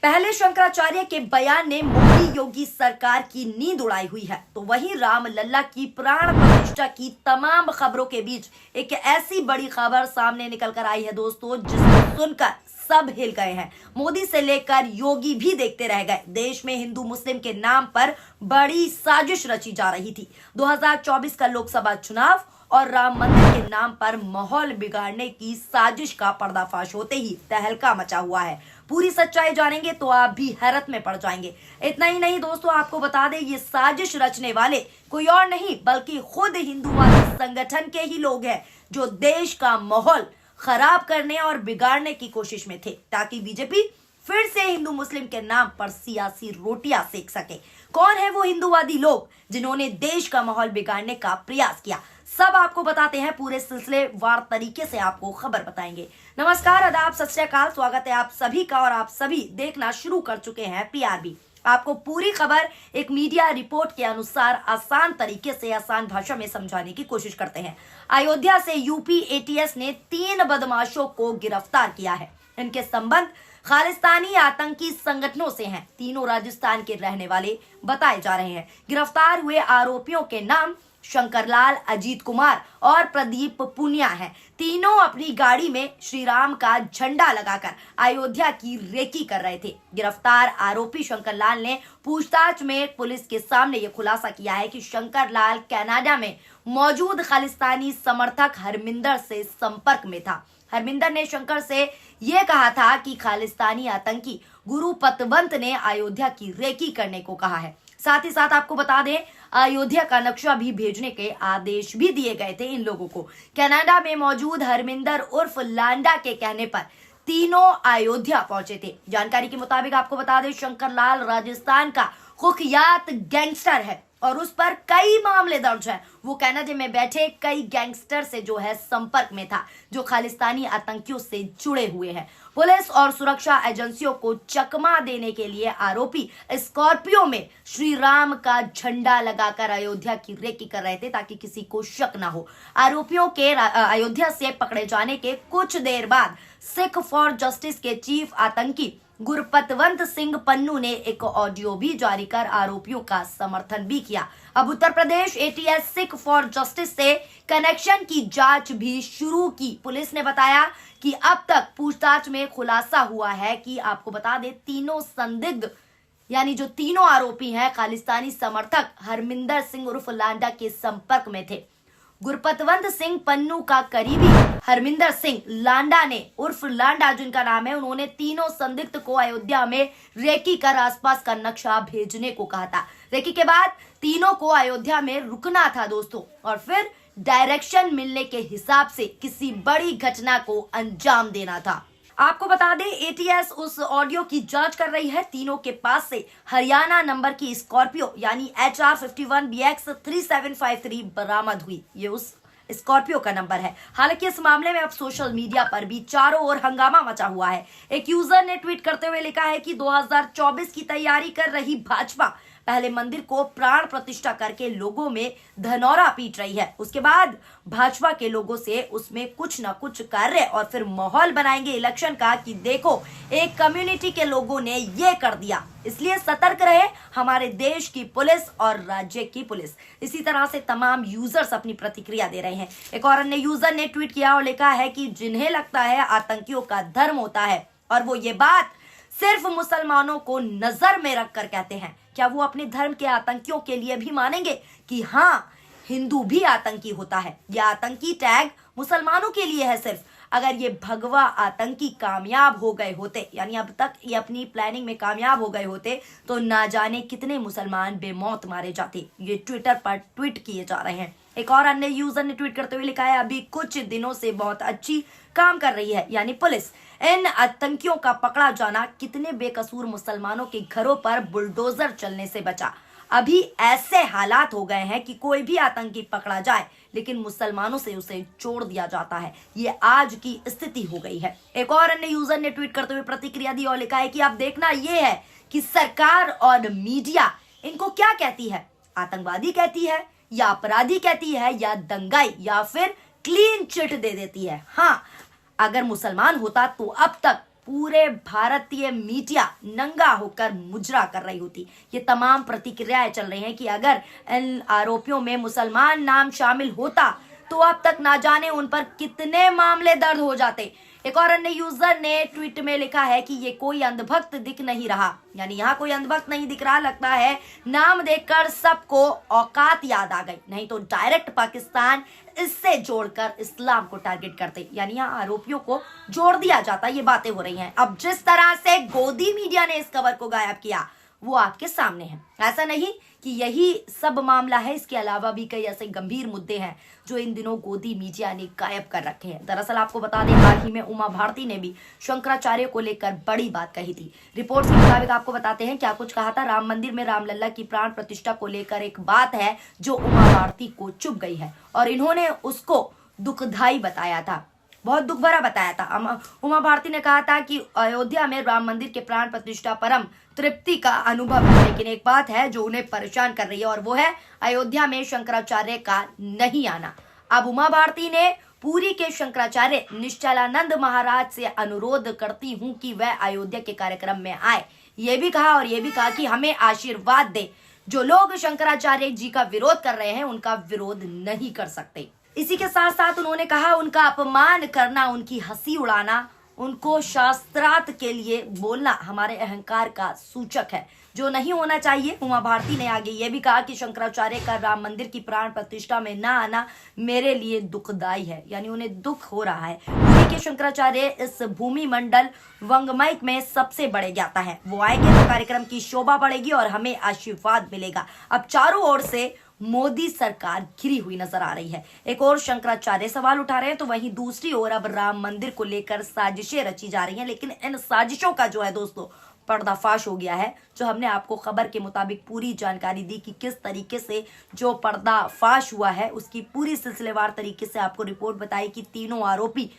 पहले शंकराचार्य के बयान ने मोदी योगी सरकार की नींद उड़ाई हुई है, तो वहीं रामलला की प्राण प्रतिष्ठा की तमाम खबरों के बीच एक ऐसी बड़ी खबर सामने निकल कर आई है दोस्तों, जिसको सुनकर सब हिल गए हैं। मोदी से लेकर योगी भी देखते रह गए। देश में हिंदू मुस्लिम के नाम पर बड़ी साजिश रची जा रही थी। 2024 का लोकसभा चुनाव और राम मंदिर के नाम पर माहौल बिगाड़ने की साजिश का पर्दाफाश होते ही तहलका मचा हुआ है। पूरी सच्चाई जानेंगे तो आप भी हैरत में पड़ जाएंगे। इतना ही नहीं दोस्तों, आपको बता दें ये साजिश रचने वाले कोई और नहीं बल्कि खुद हिंदूवादी संगठन के ही लोग हैं, जो देश का माहौल खराब करने और बिगाड़ने की कोशिश में थे, ताकि बीजेपी फिर से हिंदू मुस्लिम के नाम पर सियासी रोटियां सेक सके। कौन है वो हिंदूवादी लोग जिन्होंने देश का माहौल बिगाड़ने का प्रयास किया, सब आपको बताते हैं। पूरे सिलसिलेवार तरीके से आपको खबर बताएंगे। नमस्कार, आदाब, सत श्री अकाल, स्वागत है आप सभी का और आप सभी देखना शुरू कर चुके हैं पीआरबी। आपको पूरी खबर एक मीडिया रिपोर्ट के अनुसार आसान तरीके से आसान भाषा में समझाने की कोशिश करते हैं। अयोध्या से यूपी एटीएस ने 3 बदमाशों को गिरफ्तार किया है। इनके संबंध खालिस्तानी आतंकी संगठनों से हैं। तीनों राजस्थान के रहने वाले बताए जा रहे हैं। गिरफ्तार हुए आरोपियों के नाम शंकरलाल, अजीत कुमार और प्रदीप पुनिया हैं। तीनों अपनी गाड़ी में श्री राम का झंडा लगाकर अयोध्या की रेकी कर रहे थे। गिरफ्तार आरोपी शंकरलाल ने पूछताछ में पुलिस के सामने यह खुलासा किया है कि शंकरलाल कनाडा में मौजूद खालिस्तानी समर्थक हरमिंदर से संपर्क में था। हरमिंदर ने शंकर से यह कहा था कि खालिस्तानी आतंकी गुरु पतवंत ने अयोध्या की रेकी करने को कहा है। साथ ही साथ आपको बता दें, अयोध्या का नक्शा भी भेजने के आदेश भी दिए गए थे इन लोगों को। कनाडा में मौजूद हरमिंदर उर्फ लांडा के कहने पर तीनों अयोध्या पहुंचे थे। जानकारी के मुताबिक आपको बता दें, शंकरलाल राजस्थान का कुख्यात गैंगस्टर है और उस पर कई मामले दर्ज हैं। वो कनाडा में बैठे कई गैंगस्टर से जो है संपर्क में था, जो खालिस्तानी आतंकियों से जुड़े हुए हैं। पुलिस और सुरक्षा एजेंसियों को चकमा देने के लिए आरोपी स्कॉर्पियो में श्री राम का झंडा लगाकर अयोध्या की रेकी कर रहे थे, ताकि किसी को शक ना हो। आरोपियों के अयोध्या से पकड़े जाने के कुछ देर बाद सिख फॉर जस्टिस के चीफ आतंकी गुरपतवंत सिंह पन्नू ने एक ऑडियो भी जारी कर आरोपियों का समर्थन भी किया। अब Uttar Pradesh ATS Sikh for justice से कनेक्शन की जांच भी शुरू की। पुलिस ने बताया कि अब तक पूछताछ में खुलासा हुआ है कि आपको बता दें, तीनों संदिग्ध यानी जो तीनों आरोपी हैं खालिस्तानी समर्थक हरमिंदर सिंह उर्फ लांडा के संपर्क में थे। गुरपतवंत सिंह पन्नू का करीबी हरमिंदर सिंह लांडा ने उर्फ लांडा जिनका नाम है, उन्होंने तीनों संदिग्ध को अयोध्या में रेकी कर आसपास का नक्शा भेजने को कहा था। रेकी के बाद तीनों को अयोध्या में रुकना था दोस्तों, और फिर डायरेक्शन मिलने के हिसाब से किसी बड़ी घटना को अंजाम देना था। आपको बता दें, एटीएस उस ऑडियो की जांच कर रही है। तीनों के पास से हरियाणा नंबर की स्कॉर्पियो यानी HR 51BX 3753 बरामद हुई। ये उस स्कॉर्पियो का नंबर है। हालांकि इस मामले में अब सोशल मीडिया पर भी चारों ओर हंगामा मचा हुआ है। एक यूजर ने ट्वीट करते हुए लिखा है कि 2024 की तैयारी कर रही भाजपा पहले मंदिर को प्राण प्रतिष्ठा करके लोगों में धनौरा पीट रही है, उसके बाद भाजपा के लोगों से उसमें कुछ ना कुछ कार्य और फिर माहौल बनाएंगे इलेक्शन का कि देखो एक कम्युनिटी के लोगों ने ये कर दिया। इसलिए सतर्क रहे हमारे देश की पुलिस और राज्य की पुलिस। इसी तरह से तमाम यूजर्स अपनी प्रतिक्रिया दे रहे हैं। एक और अन्य यूजर ने ट्वीट किया और लिखा है कि जिन्हें लगता है आतंकियों का धर्म होता है और वो ये बात सिर्फ मुसलमानों को नजर में रखकर कहते हैं, क्या वो अपने धर्म के आतंकियों के लिए भी मानेंगे कि हाँ हिंदू भी आतंकी होता है? यह आतंकी टैग मुसलमानों के लिए है सिर्फ। अगर ये भगवा आतंकी कामयाब हो गए होते, यानी अब तक ये अपनी प्लानिंग में कामयाब हो गए होते, तो ना जाने कितने मुसलमान बेमौत मारे जाते। ये ट्विटर पर ट्वीट किए जा रहे हैं। एक और अन्य यूजर ने ट्वीट करते हुए लिखा है, अभी कुछ दिनों से बहुत अच्छी काम कर रही है यानी पुलिस। इन आतंकियों का पकड़ा जाना कितने बेकसूर मुसलमानों के घरों पर बुलडोजर चलने से बचा। अभी ऐसे हालात हो गए हैं कि कोई भी आतंकी पकड़ा जाए लेकिन मुसलमानों से उसे छोड़ दिया जाता है। ये आज की स्थिति हो गई है। एक और अन्य यूजर ने ट्वीट करते हुए प्रतिक्रिया दी और लिखा है कि अब देखना ये है कि सरकार और मीडिया इनको क्या कहती है, आतंकवादी कहती है या अपराधी कहती है या दंगाई या फिर क्लीन चिट दे देती है। हाँ, अगर मुसलमान होता तो अब तक पूरे भारतीय मीडिया नंगा होकर मुजरा कर रही होती। ये तमाम प्रतिक्रियाएं चल रही हैं कि अगर इन आरोपियों में मुसलमान नाम शामिल होता तो अब तक ना जाने उन पर कितने मामले दर्ज हो जाते। एक और अन्य यूजर ने ट्वीट में लिखा है कि ये कोई अंधभक्त दिख नहीं रहा, यानी यहाँ कोई अंधभक्त नहीं दिख रहा, लगता है नाम देखकर सबको औकात याद आ गई, नहीं तो डायरेक्ट पाकिस्तान इससे जोड़कर इस्लाम को टारगेट करते, यानी यहाँ आरोपियों को जोड़ दिया जाता। ये बातें हो रही हैं। अब जिस तरह से गोदी मीडिया ने इस खबर को गायब किया वो आपके सामने है। ऐसा नहीं कि यही सब मामला है, इसके अलावा भी कई ऐसे गंभीर मुद्दे हैं जो इन दिनों गोदी मीडिया ने गायब कर रखे हैं। दरअसल आपको बता दें, हाल ही में उमा भारती ने भी शंकराचार्य को लेकर बड़ी बात कही थी। रिपोर्ट्स के मुताबिक आपको बताते हैं क्या कुछ कहा था। राम मंदिर में रामलला की प्राण प्रतिष्ठा को लेकर एक बात है जो उमा भारती को चुभ गई है और इन्होंने उसको दुखदायी बताया था, बहुत दुख भरा बताया था। उमा भारती ने कहा था कि अयोध्या में राम मंदिर के प्राण प्रतिष्ठा परम तृप्ति का अनुभव है, लेकिन एक बात है जो उन्हें परेशान कर रही है और वो है अयोध्या में शंकराचार्य का नहीं आना। अब उमा भारती ने पुरी के शंकराचार्य निश्चलानंद महाराज से अनुरोध करती हूँ कि वह अयोध्या के कार्यक्रम में आए। ये भी कहा और ये भी कहा कि हमें आशीर्वाद दे, जो लोग शंकराचार्य जी का विरोध कर रहे हैं उनका विरोध नहीं कर सकते। इसी के साथ साथ उन्होंने कहा उनका अपमान करना, उनकी हंसी उड़ाना, उनको शास्त्रार्थ के लिए बोलना हमारे अहंकार का सूचक है, जो नहीं होना चाहिए। उमा भारती ने आगे ये भी कहा कि शंकराचार्य का राम मंदिर की प्राण प्रतिष्ठा में ना आना मेरे लिए दुखदायी है, यानी उन्हें दुख हो रहा है। पुरी के शंकराचार्य इस भूमि मंडल वंगमैक में सबसे बड़े ज्ञाता है, वो आएंगे तो कार्यक्रम की शोभा बढ़ेगी और हमें आशीर्वाद मिलेगा। अब चारों ओर से मोदी सरकार घिरी हुई नजर आ रही है। एक और शंकराचार्य सवाल उठा रहे हैं तो वहीं दूसरी ओर अब राम मंदिर को लेकर साजिशें रची जा रही हैं, लेकिन इन साजिशों का जो है दोस्तों पर्दाफाश हो गया है। जो हमने आपको खबर के मुताबिक पूरी जानकारी दी कि किस तरीके से जो पर्दाफाश हुआ है, उसकी पूरी सिलसिलेवार तरीके से आपको रिपोर्ट बताई कि तीनों आरोपी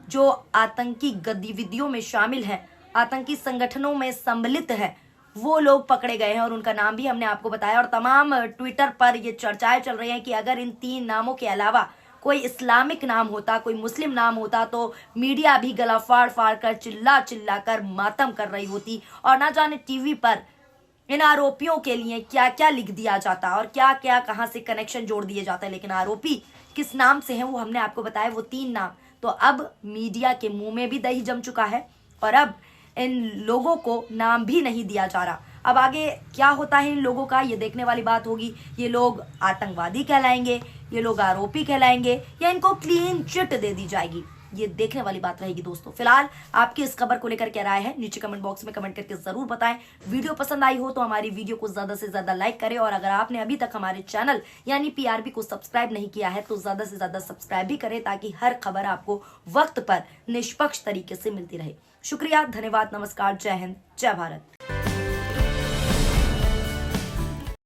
जो आतंकी गतिविधियों में शामिल है, आतंकी संगठनों में सम्मिलित है, वो लोग पकड़े गए हैं और उनका नाम भी हमने आपको बताया। और तमाम ट्विटर पर ये चर्चाएं चल रही हैं कि अगर इन तीन नामों के अलावा कोई इस्लामिक नाम होता, कोई मुस्लिम नाम होता तो मीडिया भी गला फाड़ फाड़ कर चिल्ला चिल्ला कर मातम कर रही होती और ना जाने टीवी पर इन आरोपियों के लिए क्या क्या लिख दिया जाता और क्या क्या कहां से कनेक्शन जोड़ दिए जाते हैं। लेकिन आरोपी किस नाम से हैं वो हमने आपको बताया, वो तीन नाम। तो अब मीडिया के मुंह में भी दही जम चुका है और अब इन लोगों को नाम भी नहीं दिया जा रहा। अब आगे क्या होता है इन लोगों का, ये देखने वाली बात होगी। ये लोग आतंकवादी कहलाएंगे, ये लोग आरोपी कहलाएंगे या इनको क्लीन चिट दे दी जाएगी, ये देखने वाली बात रहेगी दोस्तों। फिलहाल आपकी इस खबर को लेकर क्या राय है नीचे कमेंट बॉक्स में कमेंट करके जरूर बताएं। वीडियो पसंद आई हो तो हमारी वीडियो को ज्यादा से ज्यादा लाइक करें और अगर आपने अभी तक हमारे चैनल यानी पीआरबी को सब्सक्राइब नहीं किया है तो ज्यादा से ज्यादा सब्सक्राइब भी करें ताकि हर खबर आपको वक्त पर निष्पक्ष तरीके से मिलती रहे। शुक्रिया, धन्यवाद, नमस्कार, जय हिंद, जय भारत।